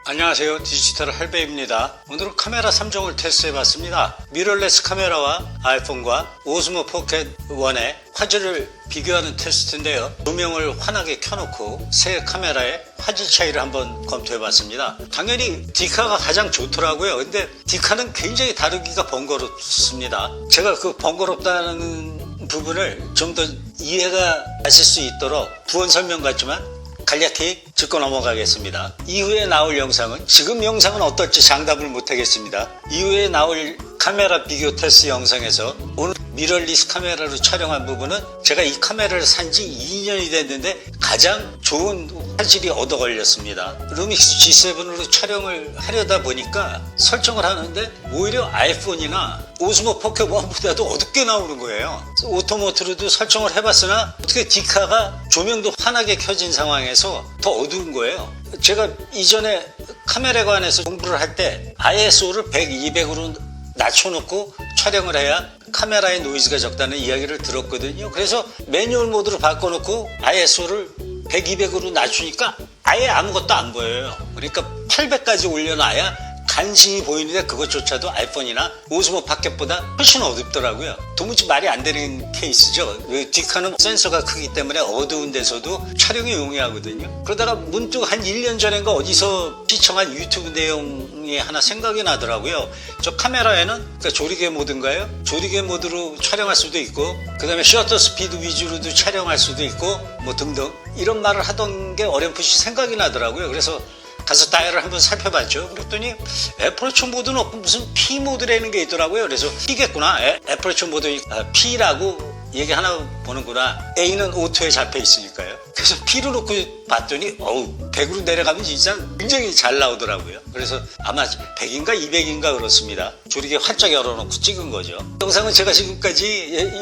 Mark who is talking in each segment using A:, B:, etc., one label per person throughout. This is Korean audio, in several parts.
A: 안녕하세요, 디지털 할배입니다. 오늘은 카메라 3종을 테스트해봤습니다. 미러레스 카메라와 아이폰과 오스모 포켓 1의 화질을 비교하는 테스트인데요. 조명을 환하게 켜놓고 새 카메라의 화질 차이를 한번 검토해봤습니다. 당연히 디카가 가장 좋더라고요. 근데 디카는 굉장히 다루기가 번거롭습니다. 제가 그 번거롭다는 부분을 좀 더 이해가 하실 수 있도록 부원 설명 같지만 간략히 짚고 넘어가겠습니다. 이후에 나올 영상은, 지금 영상은 어떨지 장담을 못하겠습니다. 이후에 나올 카메라 비교 테스트 영상에서 오늘 미러리스 카메라로 촬영한 부분은 제가 이 카메라를 산 지 2년이 됐는데 가장 좋은 화질이 얻어 걸렸습니다. 루믹스 G7으로 촬영을 하려다 보니까 설정을 하는데 오히려 아이폰이나 오스모 포켓 1보다도 어둡게 나오는 거예요. 오토모트로도 설정을 해봤으나 어떻게 디카가 조명도 환하게 켜진 상황에서 더 어두운 거예요. 제가 이전에 카메라에 관해서 공부를 할 때 ISO를 100, 200으로 낮춰놓고 촬영을 해야 카메라의 노이즈가 적다는 이야기를 들었거든요. 그래서 매뉴얼 모드로 바꿔놓고 ISO를 100, 200으로 낮추니까 아예 아무것도 안 보여요. 그러니까 800까지 올려놔야 간신히 보이는데 그것조차도 아이폰이나 오스모 파켓보다 훨씬 어둡더라고요. 도무지 말이 안 되는 케이스죠. 디카는 센서가 크기 때문에 어두운 데서도 촬영이 용이하거든요. 그러다가 문득 한 1년 전인가 어디서 시청한 유튜브 내용이 하나 생각이 나더라고요. 저 카메라에는 그러니까 조리개 모드인가요? 조리개 모드로 촬영할 수도 있고, 그 다음에 셔터 스피드 위주로도 촬영할 수도 있고, 뭐 등등 이런 말을 하던 게 어렴풋이 생각이 나더라고요. 그래서 가서 다이얼을 한번 살펴봤죠. 그랬더니 애플워치 모드는 없고 무슨 P 모드라는 게 있더라고요. 그래서 P겠구나. 애플워치 모드 P라고 얘기 하나 보는구나. A는 오토에 잡혀 있으니까요. 그래서 P로 놓고 봤더니 100으로 내려가면 진짜 굉장히 잘 나오더라고요. 그래서 아마 100인가 200인가 그렇습니다. 조리개 활짝 열어놓고 찍은 거죠. 영상은 제가 지금까지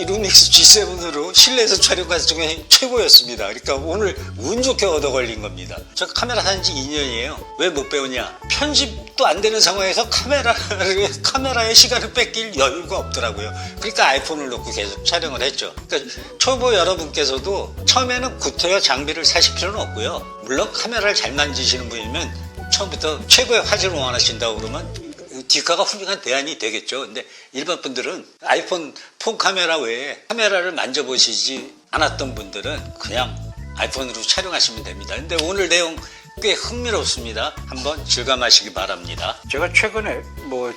A: 이 루믹스 G7으로 실내에서 촬영한 중에 최고였습니다. 그러니까 오늘 운 좋게 얻어 걸린 겁니다. 저 카메라 산 지 2년이에요. 왜 못 배우냐? 편집도 안 되는 상황에서 카메라에 시간을 뺏길 여유가 없더라고요. 그러니까 아이폰을 놓고 계속 촬영을 했죠. 그러니까 초보 여러분께서도 처음에는 구태여 장비를 사실 필요는 없고요. 물론 카메라를 잘 만지시는 분이면 처음부터 최고의 화질을 원하신다고 그러면 디카가 훌륭한 대안이 되겠죠. 근데 일반 분들은 아이폰 폰 카메라 외에 카메라를 만져보시지 않았던 분들은 그냥 아이폰으로 촬영하시면 됩니다. 근데 오늘 내용 꽤 흥미롭습니다. 한번 즐감하시기 바랍니다. 제가 최근에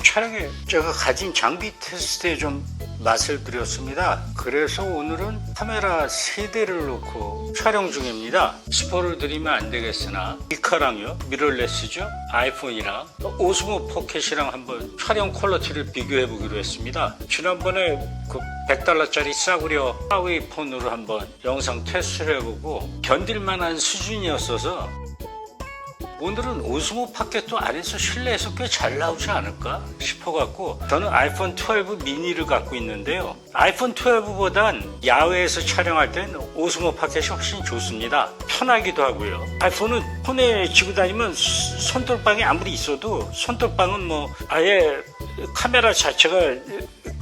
A: 촬영에 제가 가진 장비 테스트에 좀 맛을 들였습니다. 그래서 오늘은 카메라 3대를 놓고 촬영 중입니다. 스포를 드리면 안 되겠으나 디카랑요, 미러레스죠, 아이폰이랑 오스모 포켓이랑 한번 촬영 퀄리티를 비교해 보기로 했습니다. 지난번에 그 $100짜리 싸구려 하웨이 폰으로 한번 영상 테스트를 해보고 견딜만한 수준이었어서 오늘은 오스모 파켓도 안에서 실내에서 꽤 잘 나오지 않을까 싶어갖고 저는 아이폰 12 미니를 갖고 있는데요. 아이폰 12보단 야외에서 촬영할 땐 오스모 파켓이 훨씬 좋습니다. 편하기도 하고요. 아이폰은 폰에 쥐고 다니면 손떨방이 아무리 있어도 손떨방은 아예 카메라 자체가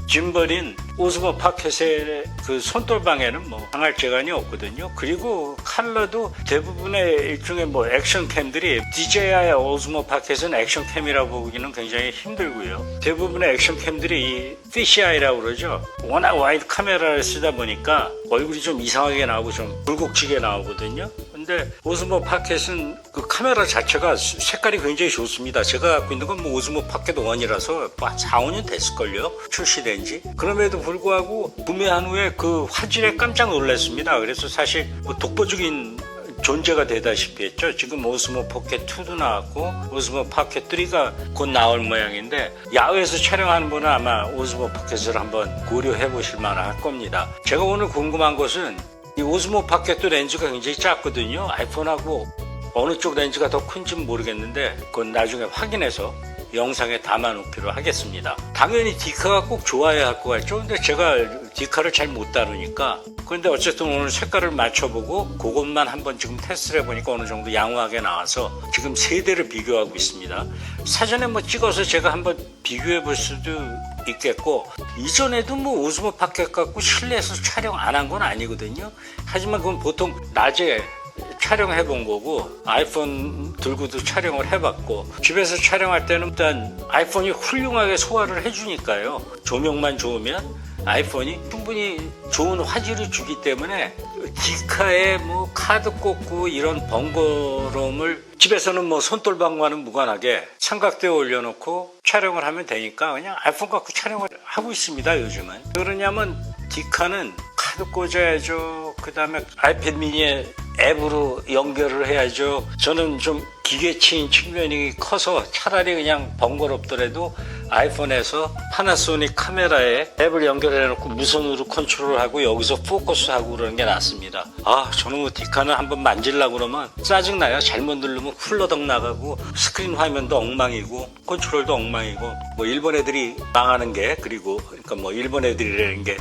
A: 짐벌인 오스모 파켓의 그 손떨방에는 당할 재간이 없거든요. 그리고 컬러도 대부분의 일종의 액션캠들이 DJI 오스모 파켓은 액션캠이라고 보기는 굉장히 힘들고요. 대부분의 액션캠들이 이 피시아이라고 그러죠. 워낙 와이드 카메라를 쓰다 보니까 얼굴이 좀 이상하게 나오고 좀 굴곡지게 나오거든요. 근데 오스모 파켓은 그 카메라 자체가 색깔이 굉장히 좋습니다. 제가 갖고 있는 건 오스모 파켓 1이라서 4, 5년 됐을걸요. 출시된 지. 그럼에도 불구하고 구매한 후에 그 화질에 깜짝 놀랐습니다. 그래서 사실 독보적인 존재가 되다시피 했죠. 지금 오스모 포켓 2도 나왔고 오스모 파켓 3가 곧 나올 모양인데 야외에서 촬영하는 분은 아마 오스모 포켓을 한번 고려해 보실 만할 겁니다. 제가 오늘 궁금한 것은 이 오스모 파켓도 렌즈가 굉장히 작거든요. 아이폰하고 어느 쪽 렌즈가 더 큰지는 모르겠는데 그건 나중에 확인해서 영상에 담아놓기로 하겠습니다. 당연히 디카가 꼭 좋아야 할 것 같죠. 근데 제가 디카를 잘 못 다루니까. 그런데 어쨌든 오늘 색깔을 맞춰보고 그것만 한번 지금 테스트를 해보니까 어느 정도 양호하게 나와서 지금 3대를 비교하고 있습니다. 사전에 찍어서 제가 한번 비교해 볼 수도 있겠고, 이전에도 오스모 파켓 갖고 실내에서 촬영 안 한 건 아니거든요. 하지만 그건 보통 낮에 촬영해 본 거고 아이폰 들고도 촬영을 해봤고 집에서 촬영할 때는 일단 아이폰이 훌륭하게 소화를 해주니까요. 조명만 좋으면 아이폰이 충분히 좋은 화질을 주기 때문에 디카에 뭐 카드 꽂고 이런 번거로움을 집에서는 뭐 손돌방과는 무관하게 삼각대에 올려놓고 촬영을 하면 되니까 그냥 아이폰 갖고 촬영을 하고 있습니다. 요즘은. 그러냐면 디카는 카드 꽂아야죠. 그 다음에 아이패드 미니에 앱으로 연결을 해야죠. 저는 좀 기계치인 측면이 커서 차라리 그냥 번거롭더라도 아이폰에서 파나소닉 카메라에 앱을 연결해 놓고 무선으로 컨트롤하고 여기서 포커스하고 그러는 게 낫습니다. 저는 뭐 디카는 한번 만지려고 그러면 짜증나요. 잘못 누르면 훌러덩 나가고 스크린 화면도 엉망이고 컨트롤도 엉망이고 뭐 일본 애들이 망하는 게 그리고 그러니까 뭐 일본 애들이라는 게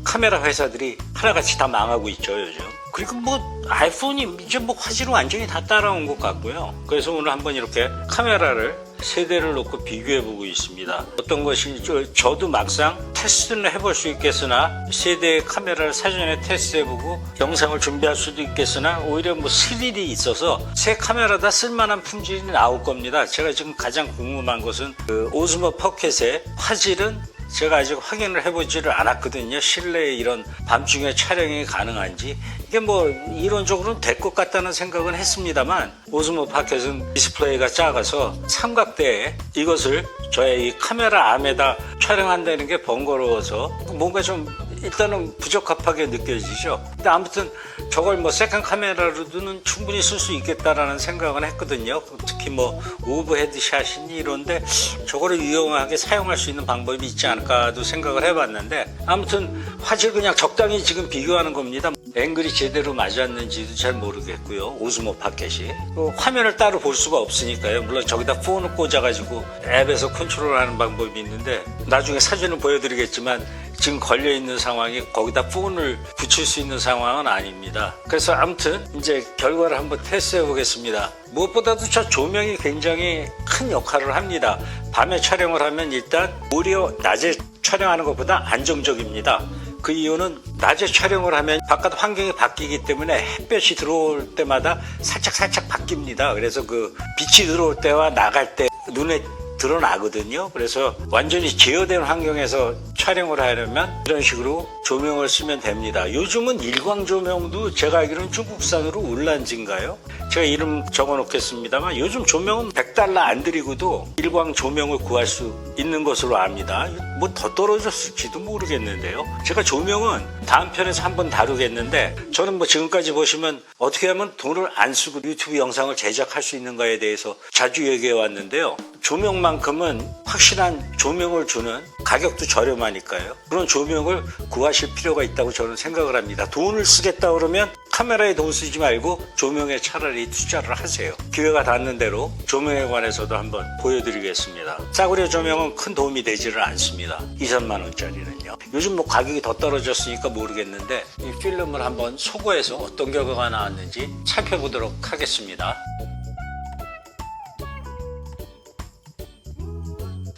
A: 카메라 회사들이 하나같이 다 망하고 있죠 요즘. 그리고 뭐 아이폰이 이제 뭐 화질은 완전히 다 따라온 것 같고요. 그래서 오늘 한번 이렇게 카메라를 세 대를 놓고 비교해 보고 있습니다. 어떤 것이 저도 막상 테스트는 해볼 수 있겠으나 세 대의 카메라를 사전에 테스트해 보고 영상을 준비할 수도 있겠으나 오히려 뭐 스릴이 있어서 세 카메라 다 쓸만한 품질이 나올 겁니다. 제가 지금 가장 궁금한 것은 그 오즈모 포켓의 화질은 제가 아직 확인을 해보지를 않았거든요. 실내에 이런 밤중에 촬영이 가능한지. 이게 뭐 이론적으로는 될 것 같다는 생각은 했습니다만 오즈모 포켓은 디스플레이가 작아서 삼각대에 이것을 저의 이 카메라 암에다 촬영한다는 게 번거로워서 뭔가 좀 일단은 부적합하게 느껴지죠. 근데 아무튼 저걸 뭐 세컨 카메라로는 충분히 쓸 수 있겠다라는 생각은 했거든요. 특히 뭐 오버헤드 샷이니 이런데 저거를 유용하게 사용할 수 있는 방법이 있지 않을까도 생각을 해봤는데 아무튼 화질 그냥 적당히 지금 비교하는 겁니다. 앵글이 제대로 맞았는지도 잘 모르겠고요. 오즈모 포켓이 화면을 따로 볼 수가 없으니까요. 물론 저기다 폰을 꽂아가지고 앱에서 컨트롤하는 방법이 있는데 나중에 사진을 보여드리겠지만 지금 걸려있는 상황이 거기다 폰을 붙일 수 있는 상황은 아닙니다. 그래서 아무튼 이제 결과를 한번 테스트해 보겠습니다. 무엇보다도 저 조명이 굉장히 큰 역할을 합니다. 밤에 촬영을 하면 일단 오히려 낮에 촬영하는 것보다 안정적입니다. 그 이유는 낮에 촬영을 하면 바깥 환경이 바뀌기 때문에 햇볕이 들어올 때마다 살짝 바뀝니다. 그래서 그 빛이 들어올 때와 나갈 때 눈에 드러나거든요. 그래서 완전히 제어된 환경에서 촬영을 하려면 이런 식으로 조명을 쓰면 됩니다. 요즘은 일광 조명도 제가 알기로는 중국산으로 울란지인가요? 제가 이름 적어 놓겠습니다만 요즘 조명은 $100 안 들이고도 일광 조명을 구할 수 있는 것으로 압니다. 뭐 더 떨어졌을지도 모르겠는데요. 제가 조명은 다음 편에서 한번 다루겠는데 저는 뭐 지금까지 보시면 어떻게 하면 돈을 안 쓰고 유튜브 영상을 제작할 수 있는가에 대해서 자주 얘기해 왔는데요. 조명만큼은 확실한 조명을 주는 가격도 저렴하니까요. 그런 조명을 구하실 필요가 있다고 저는 생각을 합니다. 돈을 쓰겠다 그러면 카메라에 돈 쓰지 말고 조명에 차라리 투자를 하세요. 기회가 닿는 대로 조명에 관해서도 한번 보여드리겠습니다. 싸구려 조명은 큰 도움이 되지를 않습니다. 2~3만 원짜리는요. 요즘 뭐 가격이 더 떨어졌으니까 모르겠는데 이 필름을 한번 소거해서 어떤 결과가 나왔는지 살펴보도록 하겠습니다.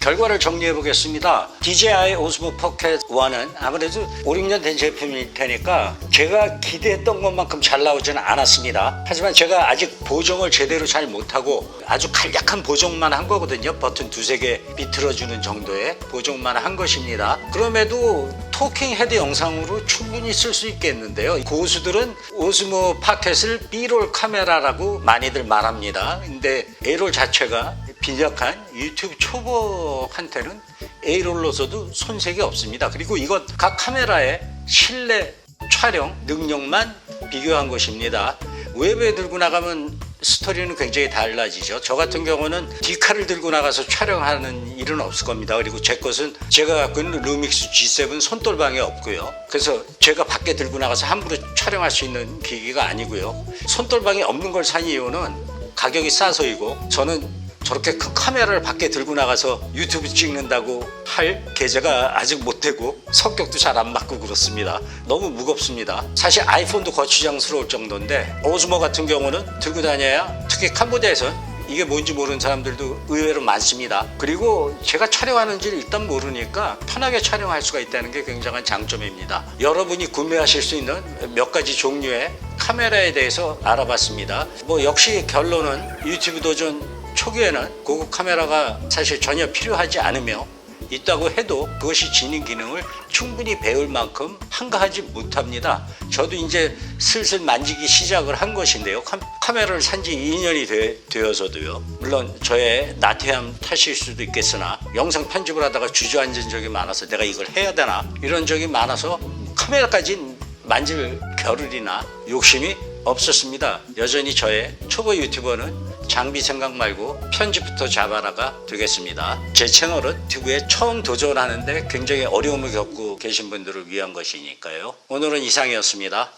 A: 결과를 정리해 보겠습니다. DJI 오즈모 포켓 1은 아무래도 5~6년 된 제품일 테니까 제가 기대했던 것만큼 잘 나오지는 않았습니다. 하지만 제가 아직 보정을 제대로 잘 못하고 아주 간략한 보정만 한 거거든요. 버튼 2~3개 비틀어주는 정도의 보정만 한 것입니다. 그럼에도 토킹 헤드 영상으로 충분히 쓸 수 있겠는데요. 고수들은 오즈모 포켓을 B롤 카메라라고 많이들 말합니다. 근데 A롤 자체가 빈약한 유튜브 초보한테는 A롤로서도 손색이 없습니다. 그리고 이것 각 카메라의 실내 촬영 능력만 비교한 것입니다. 웹에 들고 나가면 스토리는 굉장히 달라지죠. 저 같은 경우는 디카를 들고 나가서 촬영하는 일은 없을 겁니다. 그리고 제 것은 제가 갖고 있는 루믹스 G7 손돌방이 없고요. 그래서 제가 밖에 들고 나가서 함부로 촬영할 수 있는 기기가 아니고요. 손돌방이 없는 걸 산 이유는 가격이 싸서이고 저는 저렇게 큰 카메라를 밖에 들고 나가서 유튜브 찍는다고 할 계좌가 아직 못 되고 성격도 잘 안 맞고 그렇습니다. 너무 무겁습니다. 사실 아이폰도 거추장스러울 정도인데 오즈모 같은 경우는 들고 다녀야 특히 캄보디아에선 이게 뭔지 모르는 사람들도 의외로 많습니다. 그리고 제가 촬영하는지를 일단 모르니까 편하게 촬영할 수가 있다는 게 굉장한 장점입니다. 여러분이 구매하실 수 있는 몇 가지 종류의 카메라에 대해서 알아봤습니다. 뭐 역시 결론은 유튜브 도전 초기에는 고급 카메라가 사실 전혀 필요하지 않으며 있다고 해도 그것이 지닌 기능을 충분히 배울 만큼 한가하지 못합니다. 저도 이제 슬슬 만지기 시작을 한 것인데요. 카메라를 산 지 2년이 되어서도요. 물론 저의 나태함 탓일 수도 있겠으나 영상 편집을 하다가 주저앉은 적이 많아서 내가 이걸 해야 되나 이런 적이 많아서 카메라까지 만질 겨를이나 욕심이 없었습니다. 여전히 저의 초보 유튜버는 장비 생각 말고 편집부터 잡아라가 되겠습니다. 제 채널은 유튜브에 처음 도전하는데 굉장히 어려움을 겪고 계신 분들을 위한 것이니까요. 오늘은 이상이었습니다.